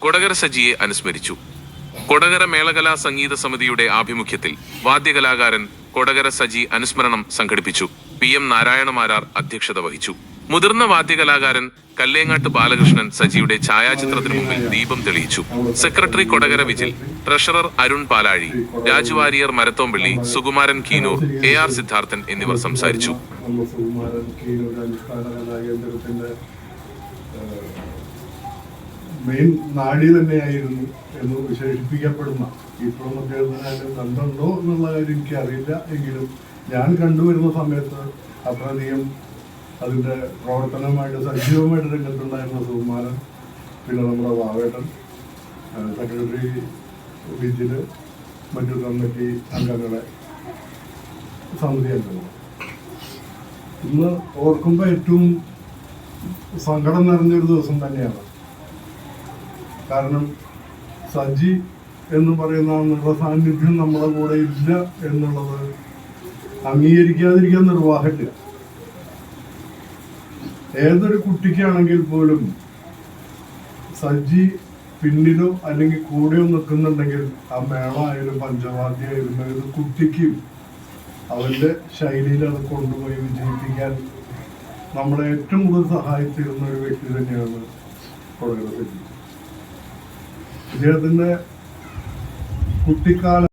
കൊടകര സജിയെ അനുസ്മരിച്ചു. കൊടകര മേളകലാ സംഗീത സമിതിയുടെ ആഭിമുഖ്യത്തിൽ വാദ്യകലാകാരൻ കൊടകര സജി അനുസ്മരണം സംഘടിപ്പിച്ചു. PM നാരായണമാരാർ അധ്യക്ഷത വഹിച്ചു. മുതിർന്ന വാദ്യകലാകാരൻ കല്ലേങ്ങാട്ട് ബാലകൃഷ്ണൻ സജിയുടെ ഛായാചിത്രത്തിനു മുമ്പിൽ ദീപം തെളിയിച്ചു. Secretary Kodakara vigil, treasurer Arun പാലാഴി, രാജുവാരിയർ മരത്തോമ്പള്ളി, സുകുമാരൻ കീനൂർ, AR സിദ്ധാർത്ഥൻ എന്നിവർ സംസാരിച്ചു. മെയിൻ നാടി തന്നെയായിരുന്നു എന്ന് വിശേഷിപ്പിക്കപ്പെടുന്ന ഇപ്പോഴും അദ്ദേഹത്തിന് ബന്ധമുണ്ടോ എന്നുള്ള കാര്യം എനിക്കറിയില്ല. എങ്കിലും ഞാൻ കണ്ടുവരുന്ന സമയത്ത് അത്രയധികം അതിൻ്റെ പ്രവർത്തനമായിട്ട് സജീവമായിട്ട് രംഗത്തുണ്ടായിരുന്ന സുകുമാരൻ, പിന്നെ നമ്മുടെ വാവേട്ടൻ, സെക്രട്ടറി വിജില്, മറ്റു കമ്മിറ്റി അംഗങ്ങളെ, സമിതി അംഗങ്ങൾ, ഇന്ന് ഓർക്കുമ്പോൾ ഏറ്റവും സങ്കടം നിറഞ്ഞൊരു ദിവസം തന്നെയാണ്. കാരണം സജി എന്ന് പറയുന്ന നിറ സാന്നിധ്യം നമ്മുടെ കൂടെ ഇല്ല എന്നുള്ളത് അംഗീകരിക്കാതിരിക്കാൻ നിർവാഹമില്ല. ഏതൊരു കുട്ടിക്കാണെങ്കിൽ പോലും സജി പിന്നിലോ അല്ലെങ്കിൽ കൂടെയോ നിൽക്കുന്നുണ്ടെങ്കിൽ ആ മേളമായാലും പഞ്ചവാദ്യമായാലും ഏത് കുട്ടിക്കും അവന്റെ ശൈലിയിൽ അത് കൊണ്ടുപോയി വിജയിപ്പിക്കാൻ നമ്മളെ ഏറ്റവും കൂടുതൽ സഹായിച്ചിരുന്ന ഒരു വ്യക്തി തന്നെയാണ് കൊടകര സജി. ഇദ്ദേഹത്തിന്റെ കുട്ടിക്കാലം